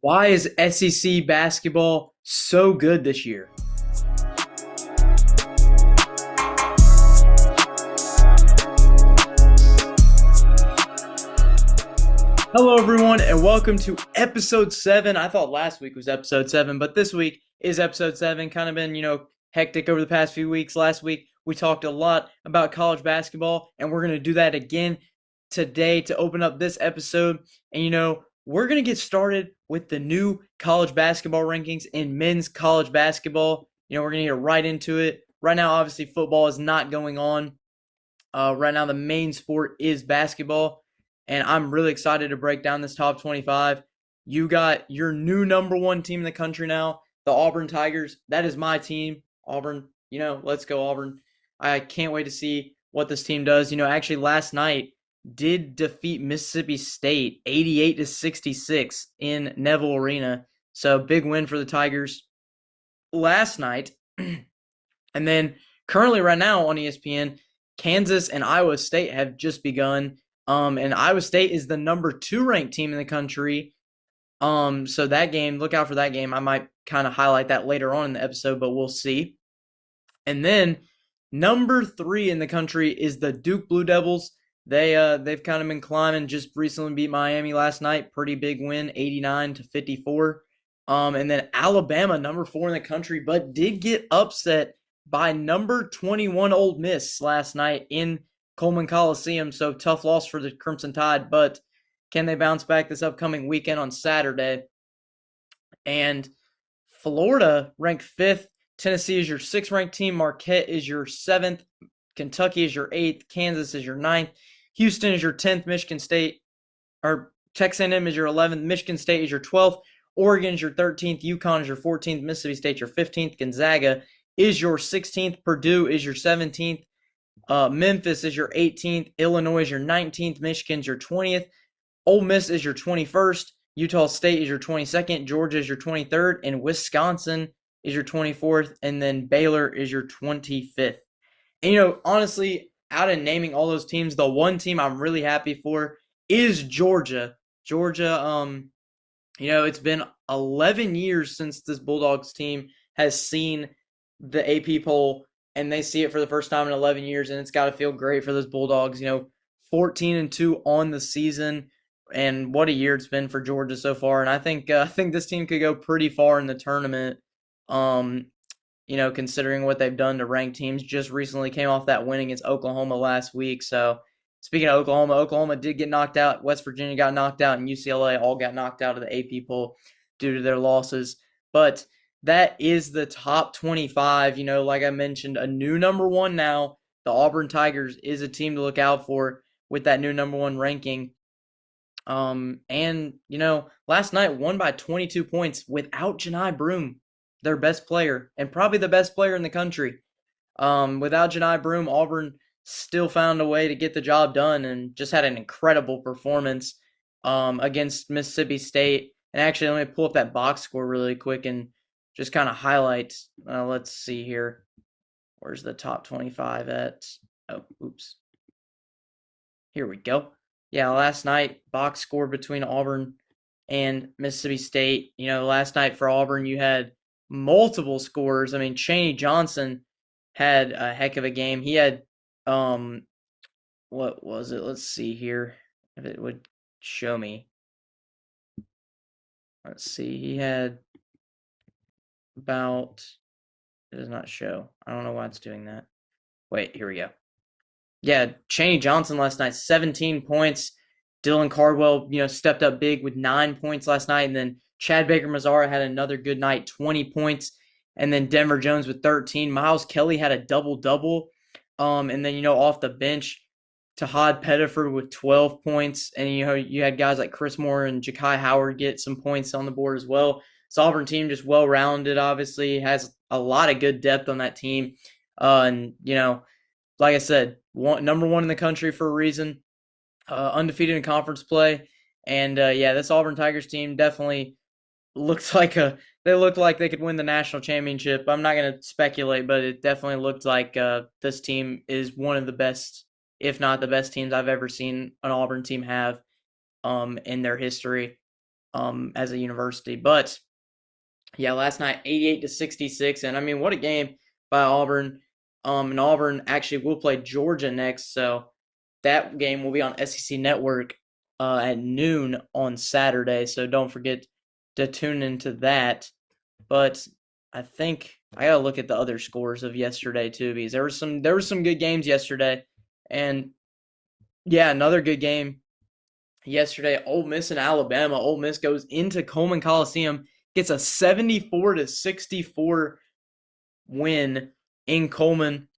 Why is SEC basketball so good this year? Hello, everyone, and welcome to episode 7. I thought last week was episode 7, but this week is episode 7. Kind of been, hectic over the past few weeks. Last week, we talked a lot about college basketball, and we're going to do that again today to open up this episode. And, we're going to get started with the new college basketball rankings in men's college basketball. We're going to get right into it. Right now, obviously, football is not going on. Right now, the main sport is basketball, and I'm really excited to break down this top 25. You got your new number one team in the country now, the Auburn Tigers. That is my team, Auburn. Let's go Auburn. I can't wait to see what this team does. Actually last night did defeat Mississippi State 88-66 in Neville Arena. So big win for the Tigers last night. And then currently right now on ESPN, Kansas and Iowa State have just begun. And Iowa State is the number 2 ranked team in the country. So that game, look out for that game. I might kind of highlight that later on in the episode, but we'll see. And then number 3 in the country is the Duke Blue Devils. They've kind of been climbing. Just recently beat Miami last night. Pretty big win, 89-54. And then Alabama, number 4 in the country, but did get upset by number 21 Ole Miss last night in Coleman Coliseum. So tough loss for the Crimson Tide, but can they bounce back this upcoming weekend on Saturday? And Florida ranked 5th. Tennessee is your 6th ranked team. Marquette is your 7th. Kentucky is your 8th. Kansas is your 9th. Houston is your 10th. Michigan State, or Texas A&M is your 11th. Michigan State is your 12th. Oregon is your 13th. UConn is your 14th. Mississippi State your 15th. Gonzaga is your 16th. Purdue is your 17th. Memphis is your 18th. Illinois is your 19th. Michigan is your 20th. Ole Miss is your 21st. Utah State is your 22nd. Georgia is your 23rd. And Wisconsin is your 24th. And then Baylor is your 25th. And, honestly, out of naming all those teams, the one team I'm really happy for is Georgia. Georgia, it's been 11 years since this Bulldogs team has seen the AP poll, and they see it for the first time in 11 years, and it's got to feel great for those Bulldogs. 14-2 on the season, and what a year it's been for Georgia so far. And I think this team could go pretty far in the tournament. Considering what they've done to ranked teams. Just recently came off that win against Oklahoma last week. So, speaking of Oklahoma did get knocked out. West Virginia got knocked out, and UCLA all got knocked out of the AP poll due to their losses. But that is the top 25. Like I mentioned, a new number 1 now. The Auburn Tigers is a team to look out for with that new number 1 ranking. Last night won by 22 points without Janai Broome, their best player, and probably the best player in the country. Without Janai Broome, Auburn still found a way to get the job done and just had an incredible performance against Mississippi State. And actually, let me pull up that box score really quick and just kind of highlight. Let's see here. Where's the top 25 at? Oh, oops. Here we go. Yeah, last night, box score between Auburn and Mississippi State. Last night for Auburn, you had multiple scores. I mean, Chaney Johnson had a heck of a game. He had, what was it? Let's see here if it would show me. Let's see. He had about, it does not show. I don't know why it's doing that. Wait, here we go. Yeah, Chaney Johnson last night, 17 points. Dylan Cardwell, stepped up big with 9 points last night. And then Chad Baker-Mazara had another good night, 20 points. And then Denver Jones with 13. Miles Kelly had a double-double. And then, off the bench, Tahad Pettiford with 12 points. And, you had guys like Chris Moore and Ja'Kai Howard get some points on the board as well. This Auburn team just well-rounded, obviously. Has a lot of good depth on that team. And, like I said, number 1 in the country for a reason. Undefeated in conference play. And, this Auburn Tigers team definitely looked like they could win the national championship. I'm not going to speculate, but it definitely looked like this team is one of the best, if not the best teams I've ever seen an Auburn team have in their history. as a university. But yeah, last night 88-66, and I mean, what a game by Auburn. And Auburn actually will play Georgia next, so that game will be on SEC Network at noon on Saturday. So don't forget to tune into that. But I think I gotta look at the other scores of yesterday too, because there were some good games yesterday, and yeah, another good game yesterday. Ole Miss and Alabama. Ole Miss goes into Coleman Coliseum, gets a 74-64 win in Coleman,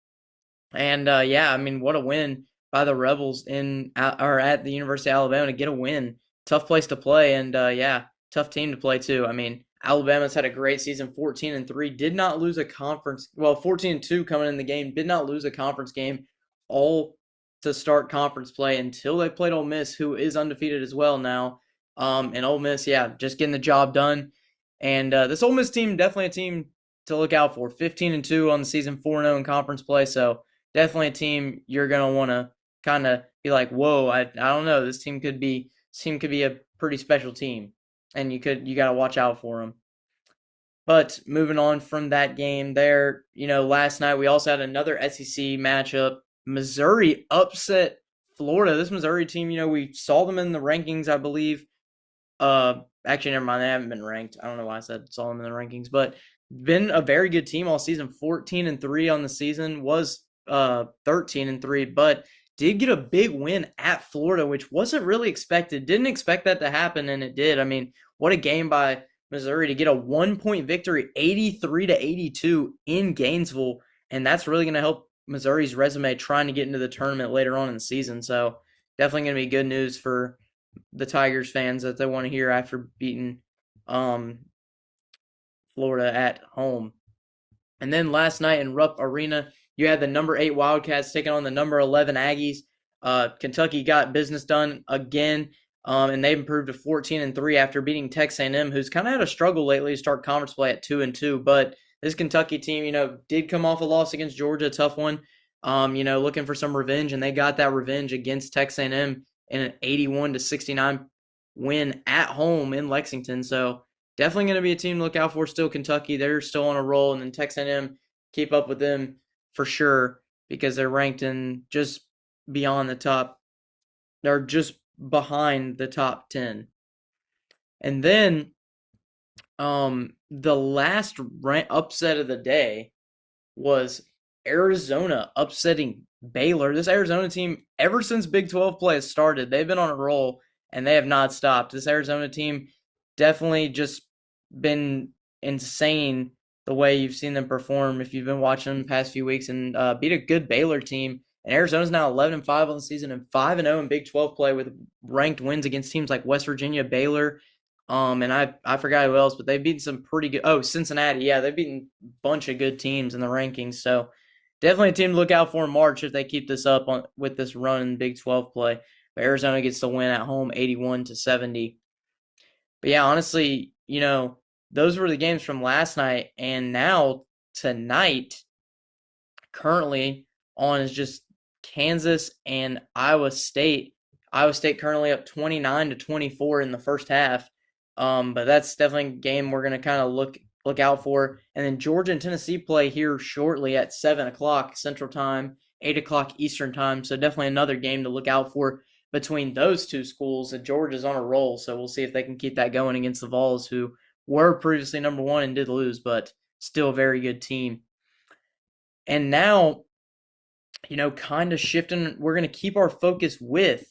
and yeah, I mean, what a win by the Rebels in or at the University of Alabama to get a win. Tough place to play, and yeah, tough team to play too. I mean, Alabama's had a great season, 14-3, did not lose a conference. Well, 14-2 coming in the game, did not lose a conference game all to start conference play until they played Ole Miss, who is undefeated as well now. And Ole Miss, yeah, just getting the job done. And this Ole Miss team, definitely a team to look out for. 15-2 on the season, 4-0 in conference play. So definitely a team you're gonna want to kind of be like, whoa, I don't know, this team could be a pretty special team, and you got to watch out for them. But moving on from that game there, last night we also had another SEC matchup. Missouri upset Florida. This Missouri team, we saw them in the rankings, I believe. Actually, never mind. They haven't been ranked. I don't know why I said saw them in the rankings, but been a very good team all season. 14-3 on the season, was 13-3, but did get a big win at Florida, which wasn't really expected. Didn't expect that to happen, and it did. I mean, what a game by Missouri to get a 1-point victory, 83-82 in Gainesville, and that's really going to help Missouri's resume trying to get into the tournament later on in the season. So definitely going to be good news for the Tigers fans that they want to hear after beating Florida at home. And then last night in Rupp Arena, you had the number 8 Wildcats taking on the number 11 Aggies. Kentucky got business done again, and they improved to 14-3 after beating Texas A&M, who's kind of had a struggle lately to start conference play at 2-2. But this Kentucky team, did come off a loss against Georgia, a tough one. Looking for some revenge, and they got that revenge against Texas A&M in an 81-69 win at home in Lexington. So definitely going to be a team to look out for. Still Kentucky, they're still on a roll, and then Texas A&M, keep up with them for sure, because they're ranked in just beyond the top. They're just behind the top 10. And then the last upset of the day was Arizona upsetting Baylor. This Arizona team, ever since Big 12 play has started, they've been on a roll, and they have not stopped. This Arizona team definitely just been insane the way you've seen them perform if you've been watching them the past few weeks, and beat a good Baylor team. And Arizona's now 11-5 on the season and 5-0 in Big 12 play with ranked wins against teams like West Virginia, Baylor, and I forgot who else, but they've beaten some pretty good. Oh, Cincinnati, yeah, they've beaten a bunch of good teams in the rankings. So definitely a team to look out for in March if they keep this up with this run in Big 12 play. But Arizona gets the win at home, 81-70. But yeah, honestly, those were the games from last night, and now tonight, currently on is just Kansas and Iowa State. Iowa State currently up 29-24 in the first half. But that's definitely a game we're going to kind of look out for. And then Georgia and Tennessee play here shortly at 7 o'clock Central Time, 8 o'clock Eastern Time. So definitely another game to look out for between those two schools. And Georgia's on a roll, so we'll see if they can keep that going against the Vols, who were previously number 1 and did lose, but still a very good team. And now, kind of shifting, we're going to keep our focus with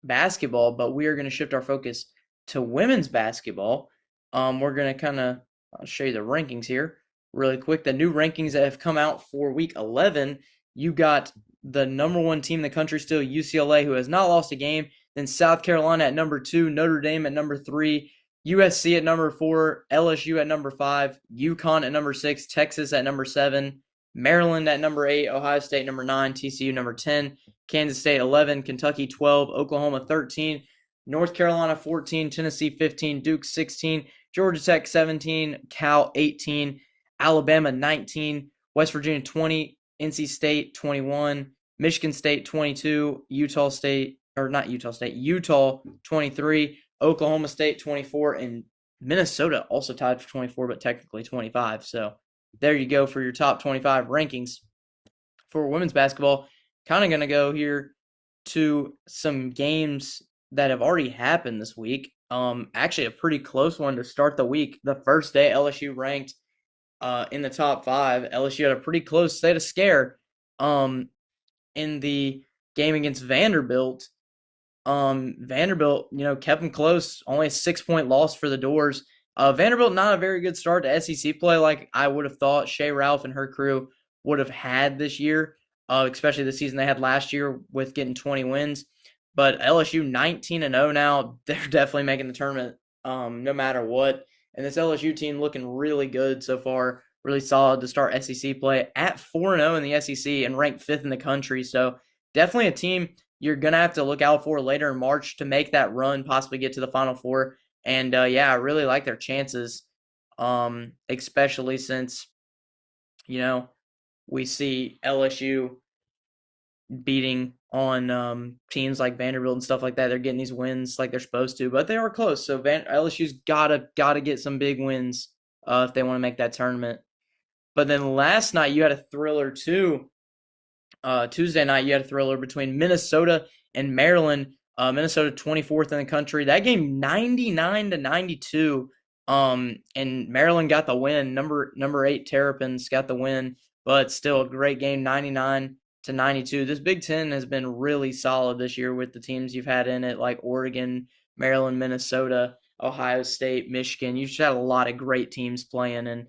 basketball, but we are going to shift our focus to women's basketball. We're going to I'll show you the rankings here really quick. The new rankings that have come out for week 11, you got the number 1 team in the country still, UCLA, who has not lost a game. Then South Carolina at number 2, Notre Dame at number 3, USC at number 4, LSU at number 5, UConn at number 6, Texas at number 7, Maryland at number 8, Ohio State number 9, TCU number 10, Kansas State 11, Kentucky 12, Oklahoma 13, North Carolina 14, Tennessee 15, Duke 16, Georgia Tech 17, Cal 18, Alabama 19, West Virginia 20, NC State 21, Michigan State 22, Utah 23, Oklahoma State 24, and Minnesota also tied for 24, but technically 25. So there you go for your top 25 rankings for women's basketball. Kind of going to go here to some games that have already happened this week. Actually, a pretty close one to start the week. The first day, LSU ranked in the top five. LSU had a pretty close state of scare in the game against Vanderbilt. Vanderbilt, kept them close. Only a 6-point loss for the Doors. Vanderbilt, not a very good start to SEC play like I would have thought Shea Ralph and her crew would have had this year, especially the season they had last year with getting 20 wins. But LSU 19-0 now. They're definitely making the tournament no matter what. And this LSU team looking really good so far. Really solid to start SEC play at 4-0 in the SEC and ranked fifth in the country. So definitely a team you're going to have to look out for later in March to make that run, possibly get to the Final Four. And, yeah, I really like their chances, especially since, we see LSU beating on teams like Vanderbilt and stuff like that. They're getting these wins like they're supposed to, but they are close. So LSU's gotta get some big wins if they want to make that tournament. But then last night you had a thriller too. Tuesday night you had a thriller between Minnesota and Maryland. Minnesota 24th in the country. That game 99-92. And Maryland got the win. Number 8 Terrapins got the win, but still a great game 99-92. This Big Ten has been really solid this year with the teams you've had in it, like Oregon, Maryland, Minnesota, Ohio State, Michigan. You've just had a lot of great teams playing and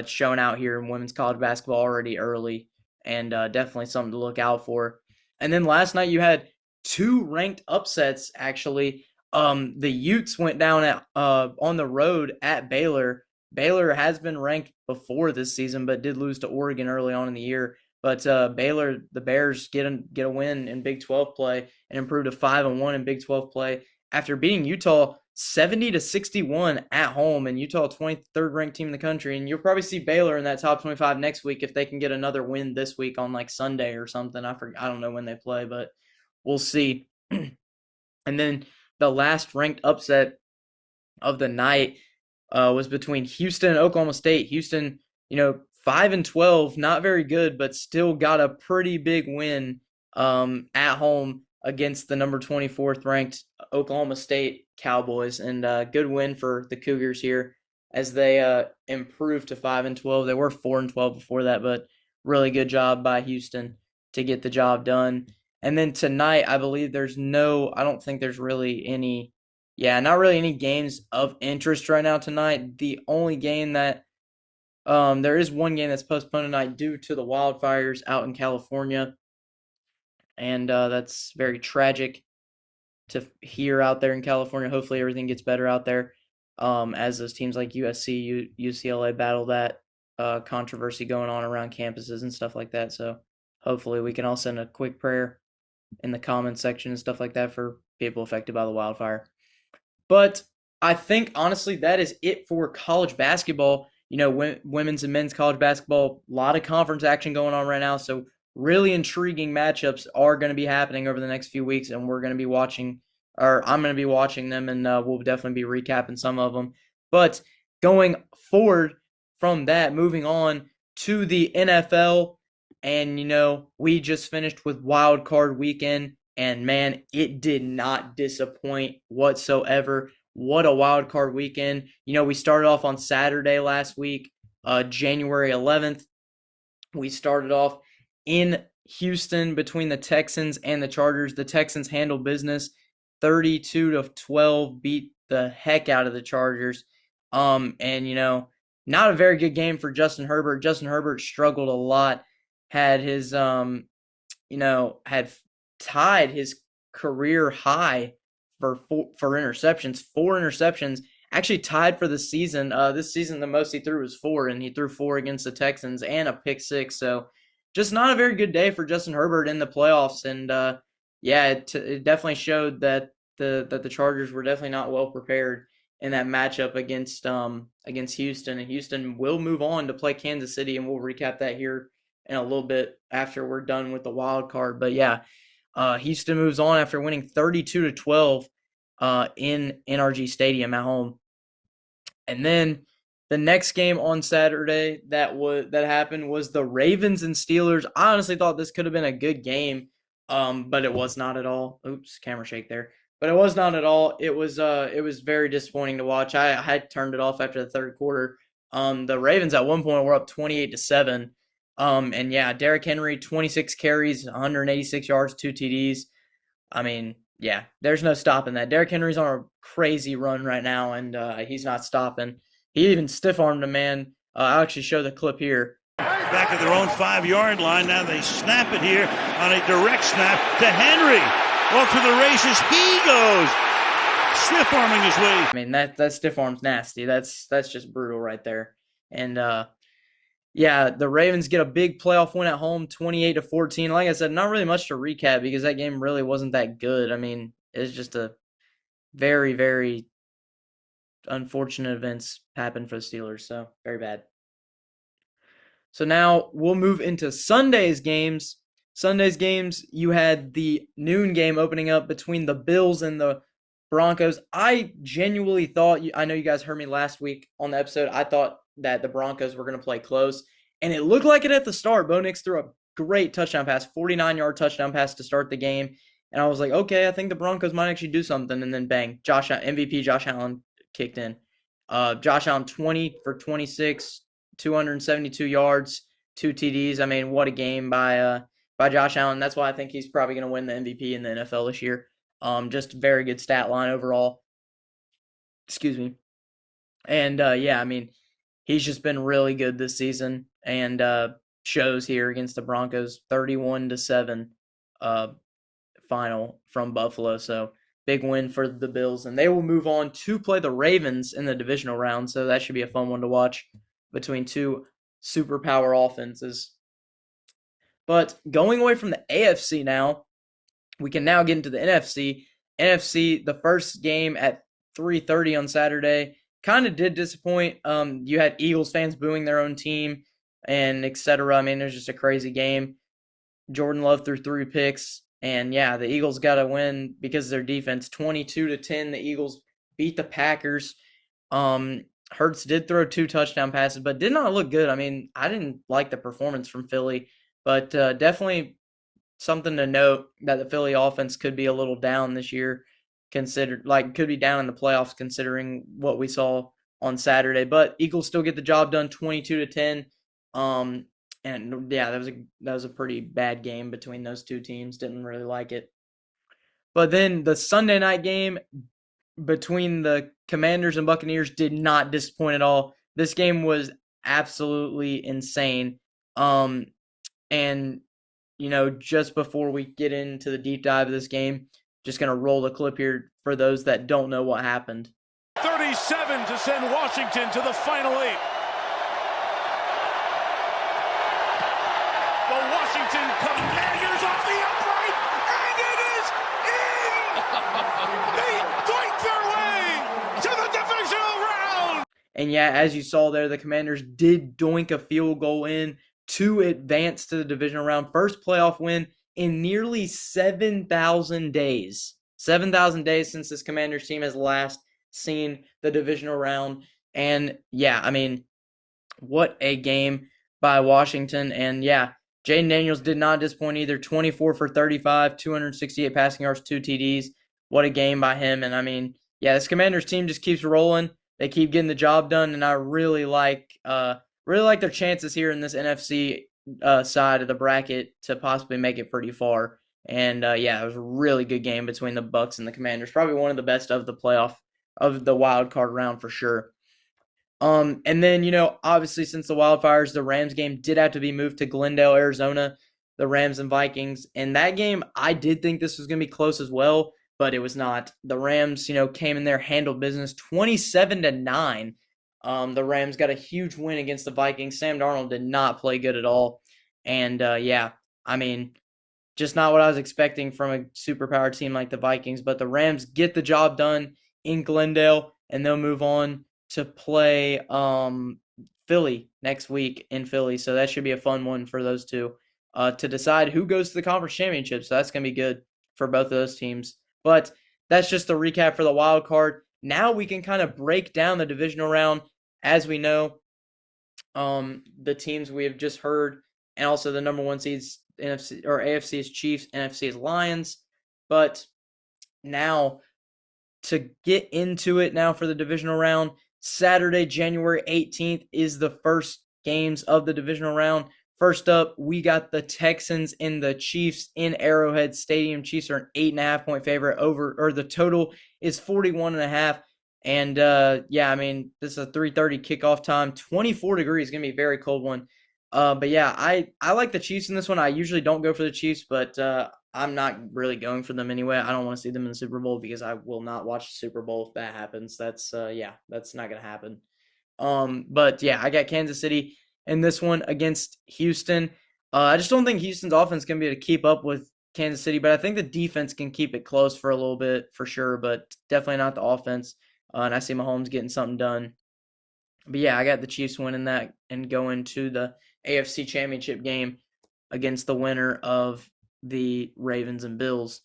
showing out here in women's college basketball already early, and definitely something to look out for. And then last night you had 2 ranked upsets, actually. The Utes went down on the road at Baylor. Baylor has been ranked before this season, but did lose to Oregon early on in the year. But Baylor, the Bears get a win in Big 12 play and improve to 5-1 in Big 12 play after beating Utah 70-61 at home, and Utah 23rd ranked team in the country. And you'll probably see Baylor in that top 25 next week if they can get another win this week on like Sunday or something. I don't know when they play, but we'll see. And then the last ranked upset of the night was between Houston and Oklahoma State. Houston, 5-12, not very good, but still got a pretty big win at home against the number 24th ranked Oklahoma State Cowboys, and good win for the Cougars here as they improved to 5-12. They were 4-12 before that, but really good job by Houston to get the job done. And then tonight, I believe I don't think there's really any, not really any games of interest right now tonight. The only game that, there is one game that's postponed tonight due to the wildfires out in California. And that's very tragic to hear out there in California. Hopefully everything gets better out there as those teams like USC, UCLA battle that controversy going on around campuses and stuff like that. So hopefully we can all send a quick prayer in the comments section and stuff like that for people affected by the wildfire. But I think, honestly, that is it for college basketball. Women's and men's college basketball, a lot of conference action going on right now. So really intriguing matchups are going to be happening over the next few weeks, and we're going to be watching, or I'm going to be watching them, and we'll definitely be recapping some of them. But going forward from that, moving on to the NFL, and we just finished with wild card weekend, and man, it did not disappoint whatsoever. What a wild card weekend. We started off on Saturday last week, January 11th. We started off in Houston between the Texans and the Chargers. The Texans handled business 32-12, beat the heck out of the Chargers. And not a very good game for Justin Herbert. Justin Herbert struggled a lot. Had his had tied his career high for interceptions. 4 interceptions, actually tied for the season. This season the most he threw was 4, and he threw 4 against the Texans and a pick 6. So just not a very good day for Justin Herbert in the playoffs. And it definitely showed that the Chargers were definitely not well prepared in that matchup against Houston. And Houston will move on to play Kansas City, and we'll recap that here in a little bit after we're done with the wild card. But Houston moves on after winning 32-12 in NRG Stadium at home. And then the next game on Saturday that happened was the Ravens and Steelers. I honestly thought this could have been a good game, but it was not at all. Oops, camera shake there. But it was not at all. It was very disappointing to watch. I had turned it off after the third quarter. The Ravens at one point were up 28-7. And yeah, Derrick Henry 26 carries, 186 yards, 2 TDs. I mean, yeah, there's no stopping that. Derrick Henry's on a crazy run right now, and he's not stopping. He even stiff-armed a man. I'll actually show the clip here. Back at their own 5-yard line. Now they snap it here on a direct snap to Henry. Off to the races he goes. Stiff-arming his way. I mean, that stiff-arm's nasty. That's just brutal right there. And yeah, the Ravens get a big playoff win at home, 28-14. Like I said, not really much to recap because that game really wasn't that good. I mean, it's just a very, very unfortunate events happened for the Steelers, so very bad. So now we'll move into Sunday's games. Sunday's games, you had the noon game opening up between the Bills and the Broncos. I genuinely thought, I know you guys heard me last week on the episode, I thought that the Broncos were going to play close, and it looked like it at the start. Bo Nix threw a great touchdown pass, 49-yard touchdown pass to start the game, and I was like, okay, I think the Broncos might actually do something, and then bang, MVP Josh Allen kicked in. Josh Allen 20 for 26, 272 yards, 2 TDs. I mean, what a game by Josh Allen. That's why I think he's probably going to win the MVP in the NFL this year. Just very good stat line overall. Excuse me. And yeah, I mean, he's just been really good this season, and shows here against the Broncos, 31-7 final from Buffalo. So big win for the Bills, and they will move on to play the Ravens in the divisional round. So that should be a fun one to watch between two superpower offenses. But going away from the AFC now, we can now get into the NFC. NFC, the first game at 3:30 on Saturday, kind of did disappoint. You had Eagles fans booing their own team and etc. I mean, it was just a crazy game. Jordan Love threw 3 picks, and yeah, the Eagles got to win because of their defense. 22-10, the Eagles beat the Packers. Hurts did throw 2 touchdown passes, but did not look good. I mean, I didn't like the performance from Philly, but definitely something to note that the Philly offense could be a little down this year, could be down in the playoffs considering what we saw on Saturday. But Eagles still get the job done, 22-10. And yeah, that was a pretty bad game between those two teams. Didn't really like it. But then the Sunday night game between the Commanders and Buccaneers did not disappoint at all. This game was absolutely insane. And just before we get into the deep dive of this game, just going to roll the clip here for those that don't know what happened. 37 to send Washington to the final 8. The Washington Commanders off the upright, and it is in! They doink their way to the divisional round! And yeah, as you saw there, the Commanders did doink a field goal in to advance to the divisional round. First playoff win in nearly 7,000 days. 7,000 days since this Commanders team has last seen the divisional round. And yeah, I mean, what a game by Washington. And yeah, Jaden Daniels did not disappoint either. 24 for 35, 268 passing yards, 2 TDs. What a game by him. And I mean, yeah, this Commanders team just keeps rolling. They keep getting the job done, and I really like their chances here in this NFC side of the bracket to possibly make it pretty far. And yeah, it was a really good game between the Bucs and the Commanders. Probably one of the best of the playoff of the wild card round for sure. And then, obviously since the wildfires, the Rams game did have to be moved to Glendale, Arizona, the Rams and Vikings. And that game, I did think this was going to be close as well, but it was not. The Rams, came in there, handled business 27-9. The Rams got a huge win against the Vikings. Sam Darnold did not play good at all. And yeah, I mean, just not what I was expecting from a superpower team like the Vikings. But the Rams get the job done in Glendale, and they'll move on to play Philly next week in Philly. So that should be a fun one for those two to decide who goes to the conference championship. So that's going to be good for both of those teams. But that's just the recap for the wild card. Now we can kind of break down the divisional round. As we know, the teams we have just heard, and also the number one seeds, NFC or AFC is Chiefs, NFC is Lions. But now, to get into it now for the divisional round, Saturday, January 18th is the first games of the divisional round. First up, we got the Texans and the Chiefs in Arrowhead Stadium. Chiefs are an 8.5-point favorite the total is 41.5. And yeah, I mean, this is a 3:30 kickoff time. 24 degrees, going to be a very cold one. But yeah, I like the Chiefs in this one. I usually don't go for the Chiefs, but I'm not really going for them anyway. I don't want to see them in the Super Bowl because I will not watch the Super Bowl if that happens. That's yeah, that's not going to happen. But yeah, I got Kansas City in this one against Houston. I just don't think Houston's offense can be able to keep up with Kansas City, but I think the defense can keep it close for a little bit for sure, but definitely not the offense. And I see Mahomes getting something done. But yeah, I got the Chiefs winning that and going to the AFC Championship game against the winner of the Ravens and Bills.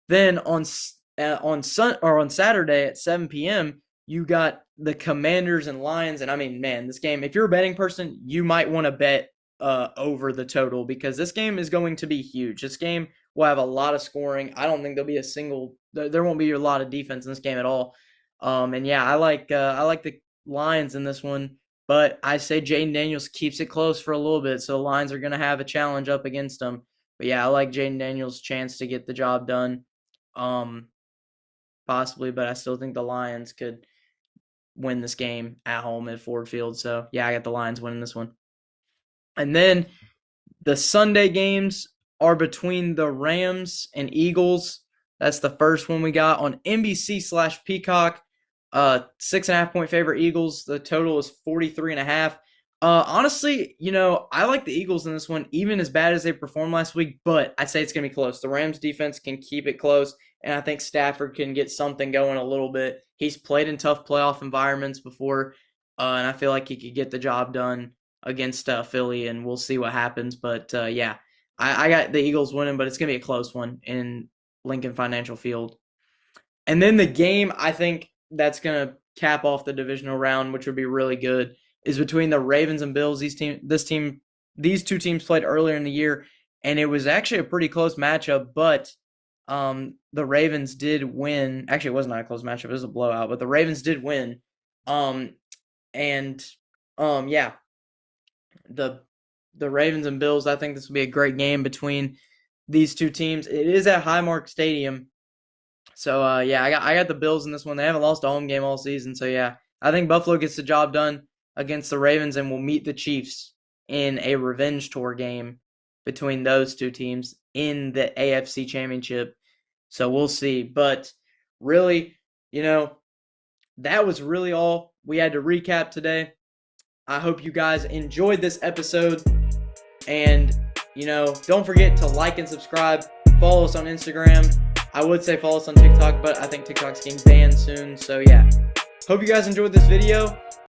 Then on Saturday at 7 p.m., you got the Commanders and Lions. And I mean, man, this game, if you're a betting person, you might want to bet over the total because this game is going to be huge. This game will have a lot of scoring. I don't think there won't be a lot of defense in this game at all. And yeah, I like the Lions in this one, but I say Jaden Daniels keeps it close for a little bit, so the Lions are going to have a challenge up against them. But yeah, I like Jaden Daniels' chance to get the job done, possibly, but I still think the Lions could win this game at home at Ford Field. So yeah, I got the Lions winning this one. And then the Sunday games are between the Rams and Eagles. That's the first one we got on NBC/Peacock. 6.5-point favorite Eagles. The total is 43.5. Honestly, I like the Eagles in this one, even as bad as they performed last week, but I'd say it's going to be close. The Rams defense can keep it close, and I think Stafford can get something going a little bit. He's played in tough playoff environments before, and I feel like he could get the job done against Philly, and we'll see what happens. But yeah, I got the Eagles winning, but it's going to be a close one in Lincoln Financial Field. And then the game I think that's going to cap off the divisional round, which would be really good, is between the Ravens and Bills. These two teams played earlier in the year, and it was actually a pretty close matchup, but the Ravens did win. Actually, it was not a close matchup. It was a blowout, but the Ravens did win. Yeah, the Ravens and Bills, I think this will be a great game between these two teams. It is at Highmark Stadium. So, yeah, I got the Bills in this one. They haven't lost a home game all season. So, yeah, I think Buffalo gets the job done against the Ravens and will meet the Chiefs in a revenge tour game between those two teams in the AFC Championship. So, we'll see. But, really, that was really all we had to recap today. I hope you guys enjoyed this episode. And, don't forget to like and subscribe. Follow us on Instagram. I would say follow us on TikTok, but I think TikTok's getting banned soon. So yeah, hope you guys enjoyed this video,